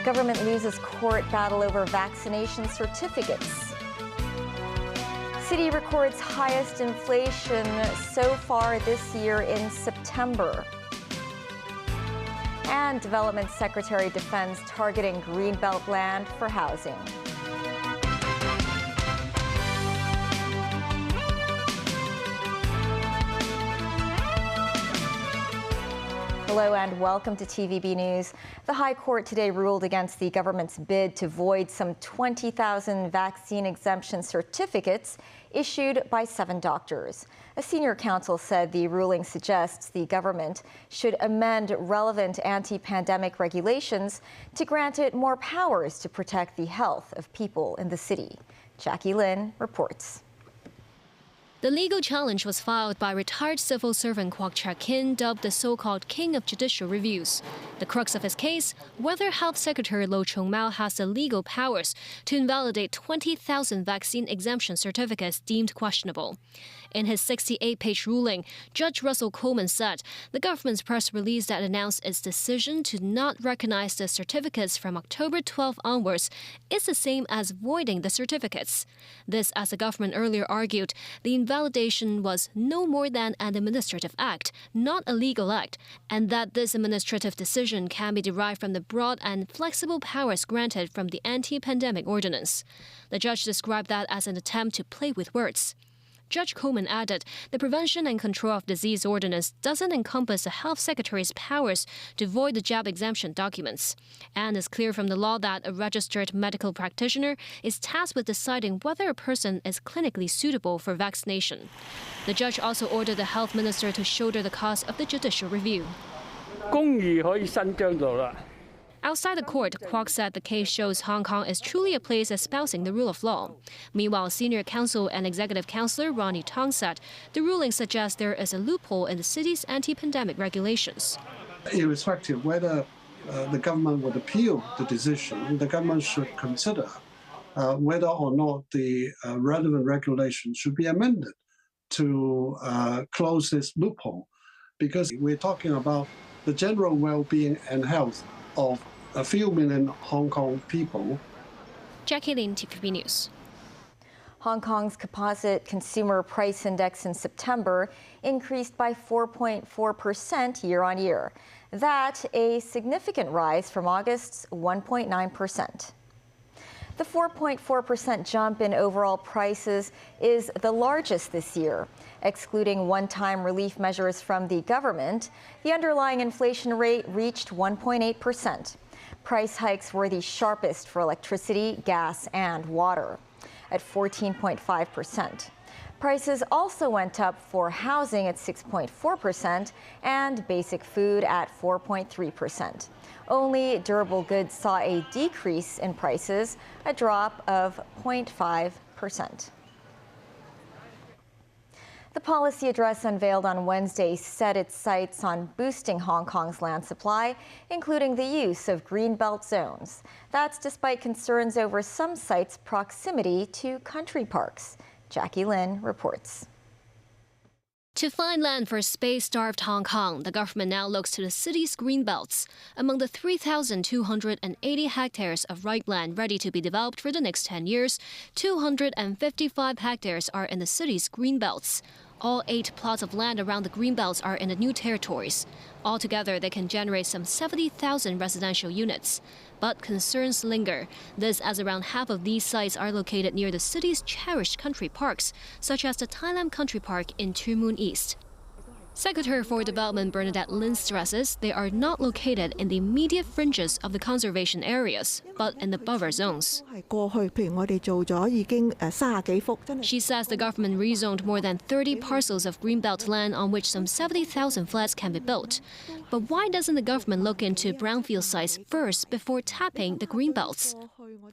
Government loses court battle over vaccination certificates. City records highest inflation so far this year in September. And Development Secretary defends targeting Greenbelt land for housing. Hello and welcome to TVB News. The High Court today ruled against the government's bid to void some 20,000 vaccine exemption certificates issued by 7 doctors. A senior counsel said the ruling suggests the government should amend relevant anti-pandemic regulations to grant it more powers to protect the health of people in the city. Jackie Lin reports. The legal challenge was filed by retired civil servant Kwok Chak-kin, dubbed the so-called King of Judicial Reviews. The crux of his case, whether Health Secretary Lo Chung-mau has the legal powers to invalidate 20,000 vaccine exemption certificates deemed questionable. In his 68-page ruling, Judge Russell Coleman said the government's press release that announced its decision to not recognize the certificates from October 12 onwards is the same as voiding the certificates. This, as the government earlier argued, the invalidation was no more than an administrative act, not a legal act, and that this administrative decision can be derived from the broad and flexible powers granted from the anti-pandemic ordinance. The judge described that as an attempt to play with words. Judge Coleman added the Prevention and Control of Disease Ordinance doesn't encompass the Health Secretary's powers to void the jab exemption documents. And it's clear from the law that a registered medical practitioner is tasked with deciding whether a person is clinically suitable for vaccination. The judge also ordered the health minister to shoulder the cost of the judicial review. 公義可以伸張到啦。 Outside the court, Kwok said the case shows Hong Kong is truly a place espousing the rule of law. Meanwhile, senior counsel and executive counsellor Ronnie Tong said the ruling suggests there is a loophole in the city's anti-pandemic regulations. Irrespective whether the government would appeal the decision, the government should consider whether or not the relevant regulations should be amended to close this loophole, because we're talking about the general well-being and health of a few million Hong Kong people. Jackie Lin, TVB News. Hong Kong's composite consumer price index in September increased by 4.4% year-on-year. That a significant rise from August's 1.9%. The 4.4% jump in overall prices is the largest this year. Excluding one-time relief measures from the government, the underlying inflation rate reached 1.8%. Price hikes were the sharpest for electricity, gas, and water, at 14.5%. Prices also went up for housing at 6.4% and basic food at 4.3%. Only durable goods saw a decrease in prices, a drop of 0.5%. The policy address unveiled on Wednesday set its sights on boosting Hong Kong's land supply, including the use of Greenbelt zones. That's despite concerns over some sites' proximity to country parks. Jackie Lin reports. To find land for space-starved Hong Kong, the government now looks to the city's Greenbelts. Among the 3,280 hectares of ripe land ready to be developed for the next 10 years, 255 hectares are in the city's Greenbelts. All 8 plots of land around the Greenbelts are in the new territories. Altogether, they can generate some 70,000 residential units. But concerns linger. This as around half of these sites are located near the city's cherished country parks, such as the Thailand Country Park in Tuen Mun East. Secretary for Development Bernadette Lin stresses they are not located in the immediate fringes of the conservation areas, but in the buffer zones. She says the government rezoned more than 30 parcels of Greenbelt land on which some 70,000 flats can be built. But why doesn't the government look into brownfield sites first before tapping the Greenbelts?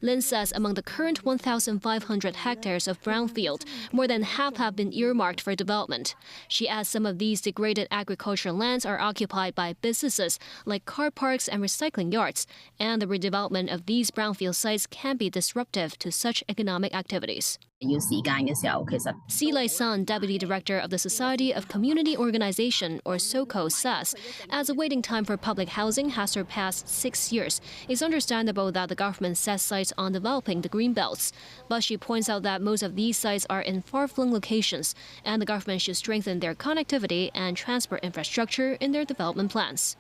Lin says among the current 1,500 hectares of brownfield, more than half have been earmarked for development. She adds some of these degraded agricultural lands are occupied by businesses like car parks and recycling yards, and the redevelopment of these brownfield sites can be disruptive to such economic activities. Si Lai San, Deputy Director of the Society of Community Organization, or SOCO, says, as the waiting time for public housing has surpassed 6 years, it's understandable that the government sets sights on developing the Greenbelts. But she points out that most of these sites are in far-flung locations, and the government should strengthen their connectivity and transport infrastructure in their development plans.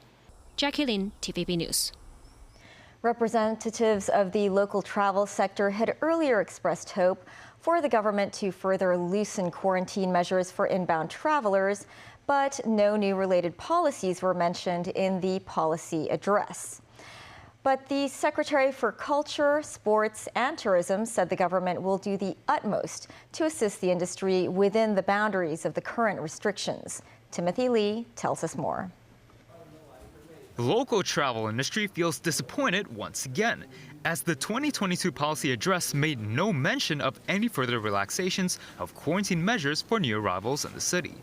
Jackie Lin, TVB News. Representatives of the local travel sector had earlier expressed hope for the government to further loosen quarantine measures for inbound travelers, but no new related policies were mentioned in the policy address. But the Secretary for Culture, Sports and Tourism said the government will do the utmost to assist the industry within the boundaries of the current restrictions. Timothy Lee tells us more. The local travel industry feels disappointed once again, as the 2022 policy address made no mention of any further relaxations of quarantine measures for new arrivals in the city.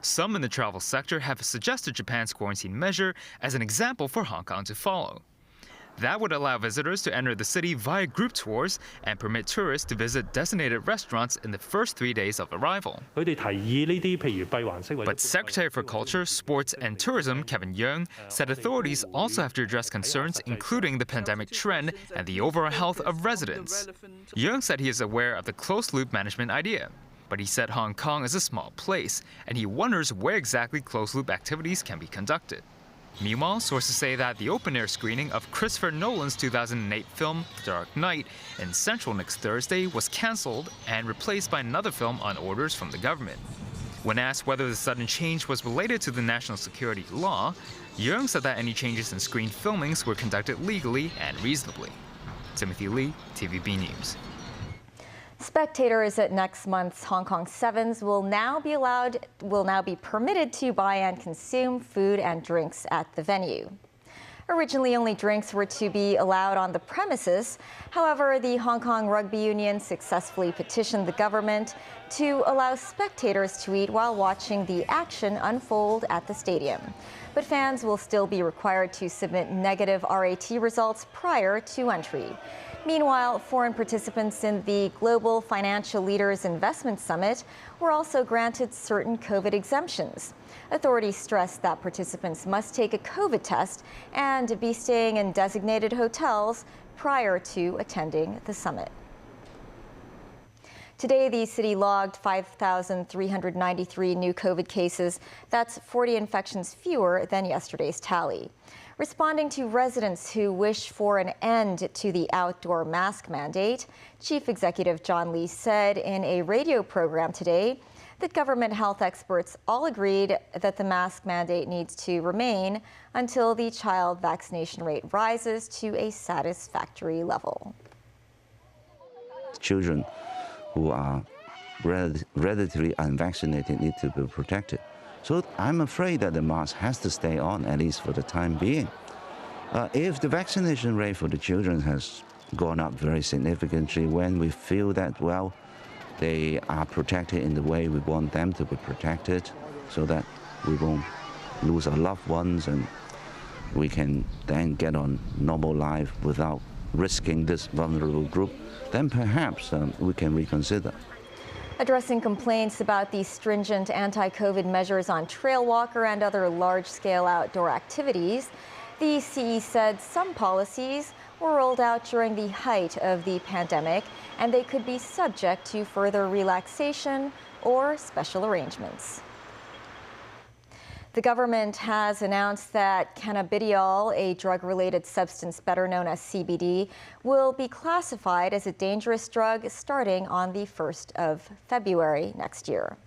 Some in the travel sector have suggested Japan's quarantine measure as an example for Hong Kong to follow. That would allow visitors to enter the city via group tours and permit tourists to visit designated restaurants in the first 3 days of arrival. But Secretary for Culture, Sports and Tourism Kevin Yeung said authorities also have to address concerns including the pandemic trend and the overall health of residents. Yeung said he is aware of the closed-loop management idea, but he said Hong Kong is a small place and he wonders where exactly closed-loop activities can be conducted. Meanwhile, sources say that the open-air screening of Christopher Nolan's 2008 film The Dark Knight in Central next Thursday was cancelled and replaced by another film on orders from the government. When asked whether the sudden change was related to the national security law, Yeung said that any changes in screen filmings were conducted legally and reasonably. Timothy Lee, TVB News. Spectators at next month's Hong Kong Sevens will now be permitted to buy and consume food and drinks at the venue. Originally, only drinks were to be allowed on the premises. However, the Hong Kong Rugby Union successfully petitioned the government to allow spectators to eat while watching the action unfold at the stadium. But fans will still be required to submit negative RAT results prior to entry. Meanwhile, foreign participants in the Global Financial Leaders Investment Summit were also granted certain COVID exemptions. Authorities stressed that participants must take a COVID test and be staying in designated hotels prior to attending the summit. Today, the city logged 5,393 new COVID cases. That's 40 infections fewer than yesterday's tally. Responding to residents who wish for an end to the outdoor mask mandate, Chief Executive John Lee said in a radio program today that government health experts all agreed that the mask mandate needs to remain until the child vaccination rate rises to a satisfactory level. Children who are relatively unvaccinated need to be protected. So I'm afraid that the mask has to stay on, at least for the time being. If the vaccination rate for the children has gone up very significantly, when we feel that, well, they are protected in the way we want them to be protected, so that we won't lose our loved ones and we can then get on normal life without risking this vulnerable group, then perhaps we can reconsider. Addressing complaints about the stringent anti-COVID measures on trail walker and other large-scale outdoor activities, the CE said some policies were rolled out during the height of the pandemic, and they could be subject to further relaxation or special arrangements. The government has announced that cannabidiol, a drug-related substance better known as CBD, will be classified as a dangerous drug starting on the 1st of February next year.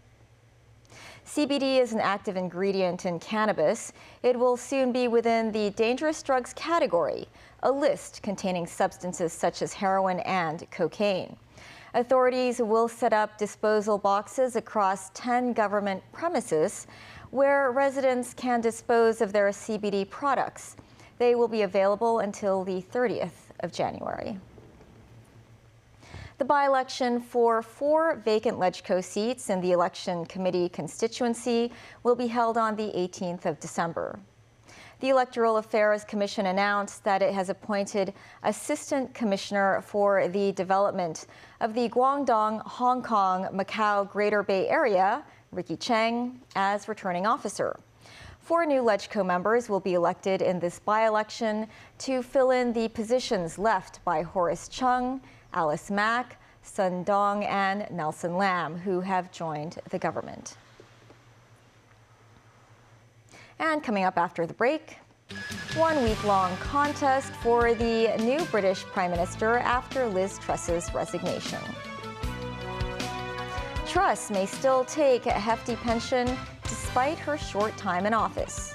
CBD is an active ingredient in cannabis. It will soon be within the dangerous drugs category, a list containing substances such as heroin and cocaine. Authorities will set up disposal boxes across 10 government premises where residents can dispose of their CBD products. They will be available until the 30th of January. The by-election for 4 vacant LegCo seats in the Election Committee constituency will be held on the 18th of December. The Electoral Affairs Commission announced that it has appointed Assistant Commissioner for the Development of the Guangdong, Hong Kong, Macau Greater Bay Area, Ricky Cheng, as returning officer. 4 new LegCo members will be elected in this by-election to fill in the positions left by Horace Chung, Alice Mack, Sun Dong, and Nelson Lam, who have joined the government. And coming up after the break, 1 week-long contest for the new British Prime Minister after Liz Truss's resignation. Truss may still take a hefty pension despite her short time in office.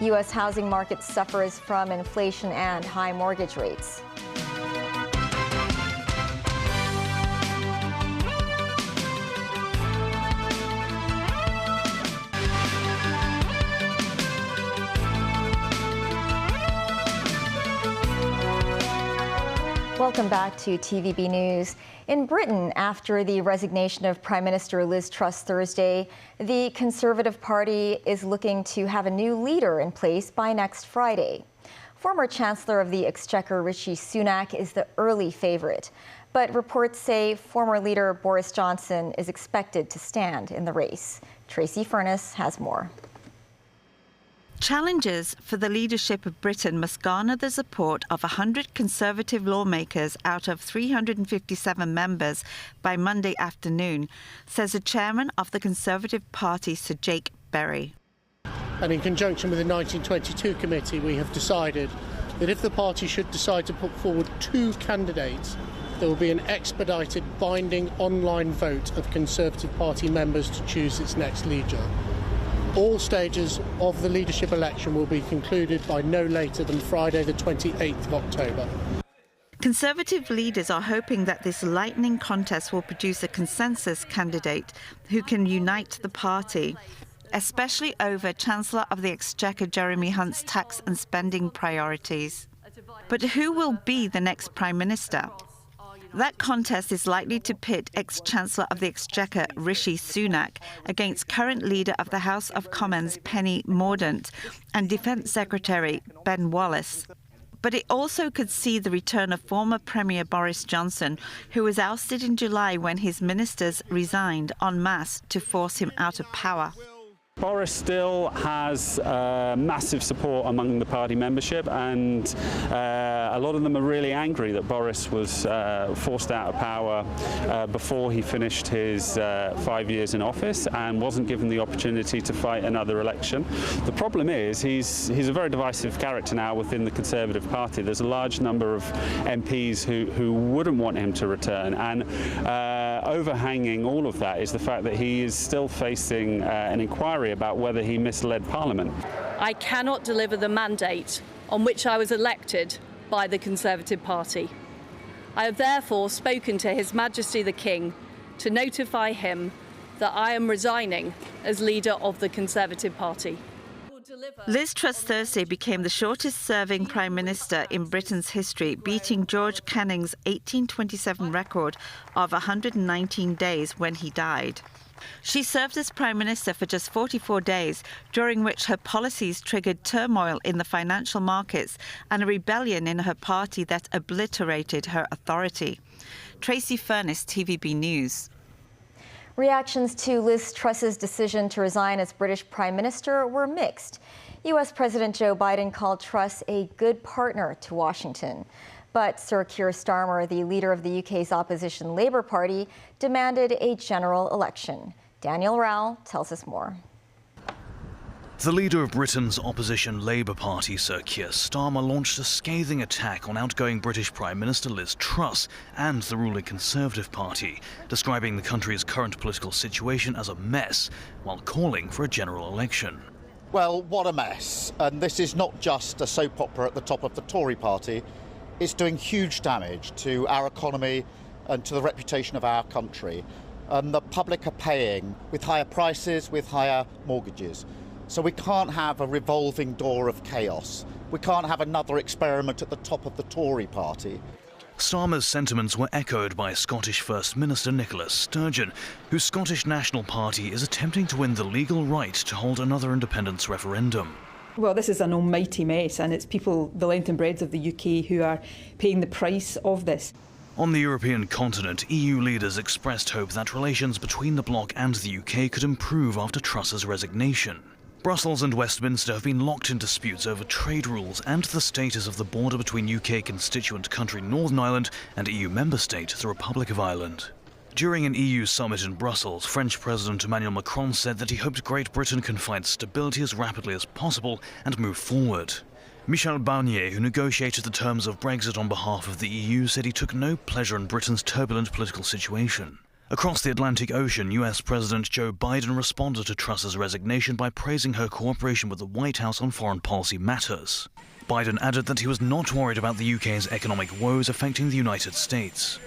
U.S. housing market suffers from inflation and high mortgage rates. Welcome back to TVB News. In Britain, after the resignation of Prime Minister Liz Truss Thursday, the Conservative Party is looking to have a new leader in place by next Friday. Former Chancellor of the Exchequer Rishi Sunak is the early favorite, but reports say former leader Boris Johnson is expected to stand in the race. Tracy Furness has more. Challengers for the leadership of Britain must garner the support of 100 Conservative lawmakers out of 357 members by Monday afternoon, says the chairman of the Conservative Party, Sir Jake Berry. And in conjunction with the 1922 committee, we have decided that if the party should decide to put forward 2 candidates, there will be an expedited binding online vote of Conservative Party members to choose its next leader. All stages of the leadership election will be concluded by no later than Friday the 28th of October. Conservative leaders are hoping that this lightning contest will produce a consensus candidate who can unite the party, especially over Chancellor of the Exchequer Jeremy Hunt's tax and spending priorities. But who will be the next Prime Minister? That contest is likely to pit ex-Chancellor of the Exchequer Rishi Sunak against current leader of the House of Commons Penny Mordaunt and Defence Secretary Ben Wallace. But it also could see the return of former Premier Boris Johnson, who was ousted in July when his ministers resigned en masse to force him out of power. Boris still has massive support among the party membership, and a lot of them are really angry that Boris was forced out of power before he finished his 5 years in office and wasn't given the opportunity to fight another election. The problem is he's a very divisive character now within the Conservative Party. There's a large number of MPs who wouldn't want him to return, and overhanging all of that is the fact that he is still facing an inquiry about whether he misled Parliament. I cannot deliver the mandate on which I was elected by the Conservative Party. I have therefore spoken to His Majesty the King to notify him that I am resigning as leader of the Conservative Party. Liz Truss Thursday became the shortest-serving Prime Minister in Britain's history, beating George Canning's 1827 record of 119 days when he died. She served as Prime Minister for just 44 days, during which her policies triggered turmoil in the financial markets and a rebellion in her party that obliterated her authority. Tracy Furness, TVB News. Reactions to Liz Truss's decision to resign as British Prime Minister were mixed. U.S. President Joe Biden called Truss a good partner to Washington. But Sir Keir Starmer, the leader of the UK's opposition Labour Party, demanded a general election. Daniel Rowell tells us more. The leader of Britain's opposition Labour Party, Sir Keir Starmer, launched a scathing attack on outgoing British Prime Minister Liz Truss and the ruling Conservative Party, describing the country's current political situation as a mess, while calling for a general election. Well, what a mess. And this is not just a soap opera at the top of the Tory party. It's doing huge damage to our economy and to the reputation of our country. And the public are paying with higher prices, with higher mortgages. So we can't have a revolving door of chaos. We can't have another experiment at the top of the Tory party. Starmer's sentiments were echoed by Scottish First Minister Nicola Sturgeon, whose Scottish National Party is attempting to win the legal right to hold another independence referendum. Well, this is an almighty mess, and it's people, the length and breadth of the UK, who are paying the price of this. On the European continent, EU leaders expressed hope that relations between the bloc and the UK could improve after Truss's resignation. Brussels and Westminster have been locked in disputes over trade rules and the status of the border between UK constituent country Northern Ireland and EU member state, the Republic of Ireland. During an EU summit in Brussels, French President Emmanuel Macron said that he hoped Great Britain can find stability as rapidly as possible and move forward. Michel Barnier, who negotiated the terms of Brexit on behalf of the EU, said he took no pleasure in Britain's turbulent political situation. Across the Atlantic Ocean, US President Joe Biden responded to Truss's resignation by praising her cooperation with the White House on foreign policy matters. Biden added that he was not worried about the UK's economic woes affecting the United States.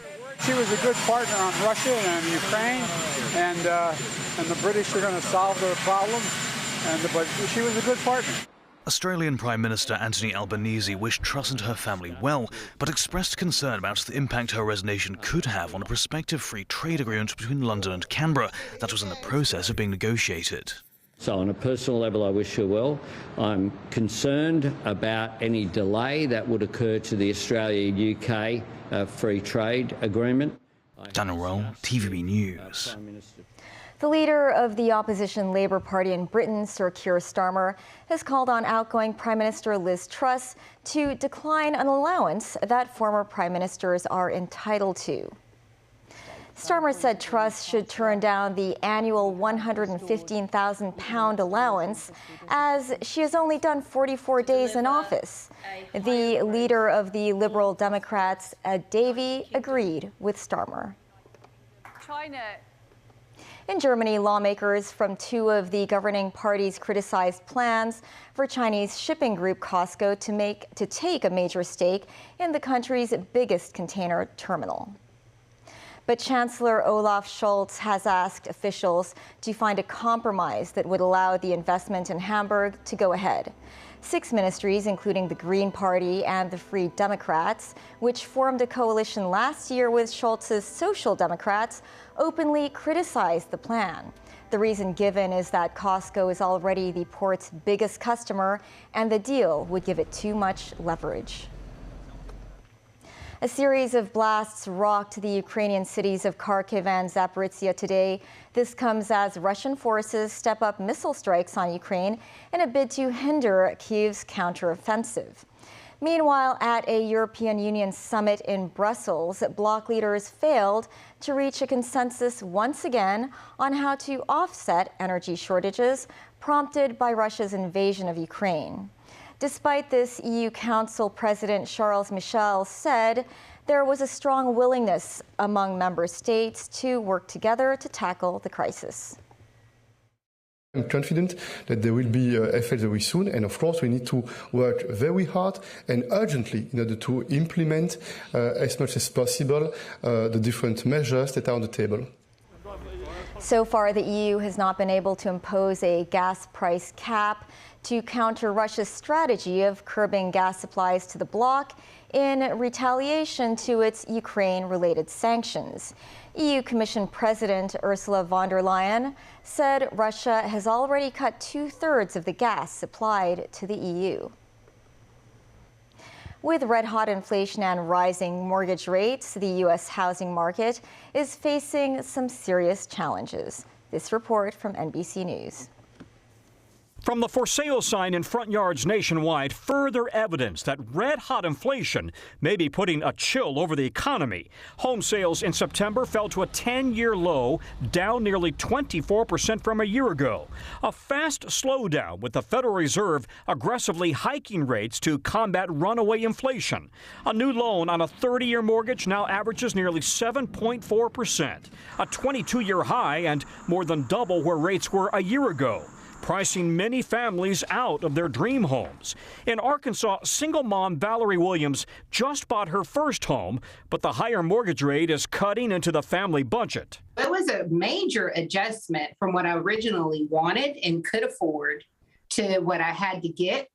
She was a good partner on Russia and Ukraine, and the British are going to solve their problems, but she was a good partner. Australian Prime Minister Anthony Albanese wished Truss and her family well, but expressed concern about the impact her resignation could have on a prospective free trade agreement between London and Canberra that was in the process of being negotiated. So on a personal level, I wish her well. I'm concerned about any delay that would occur to the Australia-UK free trade agreement. Daniel Roll, TVB News. The leader of the opposition Labour Party in Britain, Sir Keir Starmer, has called on outgoing Prime Minister Liz Truss to decline an allowance that former Prime Ministers are entitled to. Starmer said Truss should turn down the annual £115,000 allowance, as she has only done 44 days in office. The leader of the Liberal Democrats, Ed Davey, agreed with Starmer. In Germany, lawmakers from two of the governing parties criticized plans for Chinese shipping group COSCO to take a major stake in the country's biggest container terminal. But Chancellor Olaf Schultz has asked officials to find a compromise that would allow the investment in Hamburg to go ahead. 6 ministries, including the Green Party and the Free Democrats, which formed a coalition last year with Schultz's Social Democrats, openly criticized the plan. The reason given is that COSCO is already the port's biggest customer, and the deal would give it too much leverage. A series of blasts rocked the Ukrainian cities of Kharkiv and Zaporizhzhia today. This comes as Russian forces step up missile strikes on Ukraine in a bid to hinder Kyiv's counteroffensive. Meanwhile, at a European Union summit in Brussels, bloc leaders failed to reach a consensus once again on how to offset energy shortages prompted by Russia's invasion of Ukraine. Despite this, EU Council President Charles Michel said there was a strong willingness among member states to work together to tackle the crisis. I'm confident that there will be effects very soon, and of course we need to work very hard and urgently in order to implement as much as possible the different measures that are on the table. So far, the EU has not been able to impose a gas price cap to counter Russia's strategy of curbing gas supplies to the bloc in retaliation to its Ukraine-related sanctions. EU Commission President Ursula von der Leyen said Russia has already cut 2/3 of the gas supplied to the EU. With red-hot inflation and rising mortgage rates, the U.S. housing market is facing some serious challenges. This report from NBC News. From the for sale sign in front yards nationwide, further evidence that red-hot inflation may be putting a chill over the economy. Home sales in September fell to a 10-year low, down nearly 24% from a year ago. A fast slowdown, with the Federal Reserve aggressively hiking rates to combat runaway inflation. A new loan on a 30-year mortgage now averages nearly 7.4%, a 22-year high and more than double where rates were a year ago, pricing many families out of their dream homes. In Arkansas, single mom Valerie Williams just bought her first home, but the higher mortgage rate is cutting into the family budget. It was a major adjustment from what I originally wanted and could afford to what I had to get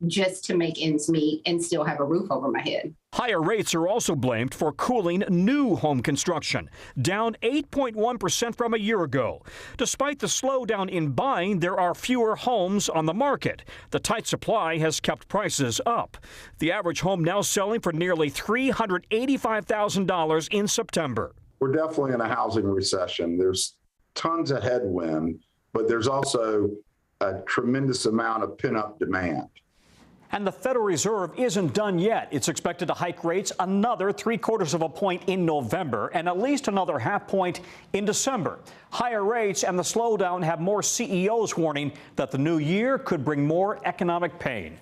just to make ends meet and still have a roof over my head. Higher rates are also blamed for cooling new home construction, down 8.1% from a year ago. Despite the slowdown in buying, there are fewer homes on the market. The tight supply has kept prices up. The average home now selling for nearly $385,000 in September. We're definitely in a housing recession. There's tons of headwind, but there's also a tremendous amount of pent-up demand. And the Federal Reserve isn't done yet. It's expected to hike rates another 3/4 of a point in November and at least another 1/2 point in December. Higher rates and the slowdown have more CEOs warning that the new year could bring more economic pain.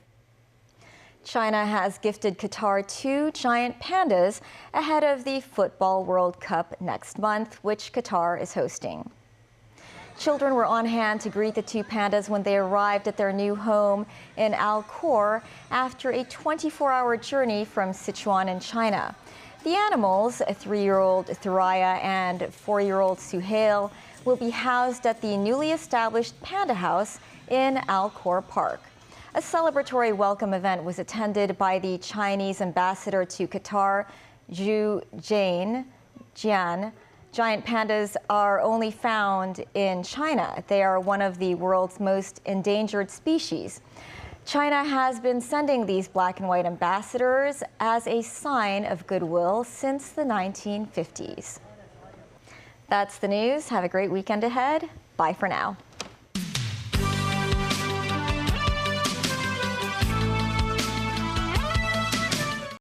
China has gifted Qatar 2 giant pandas ahead of the Football World Cup next month, which Qatar is hosting. Children were on hand to greet the 2 pandas when they arrived at their new home in Al Khor after a 24-hour journey from Sichuan in China. The animals, a 3-year-old Thuraya and 4-year-old Suhail, will be housed at the newly established Panda House in Al Khor Park. A celebratory welcome event was attended by the Chinese ambassador to Qatar, Zhu Jian. Giant pandas are only found in China. They are one of the world's most endangered species. China has been sending these black and white ambassadors as a sign of goodwill since the 1950s. That's the news. Have a great weekend ahead. Bye for now.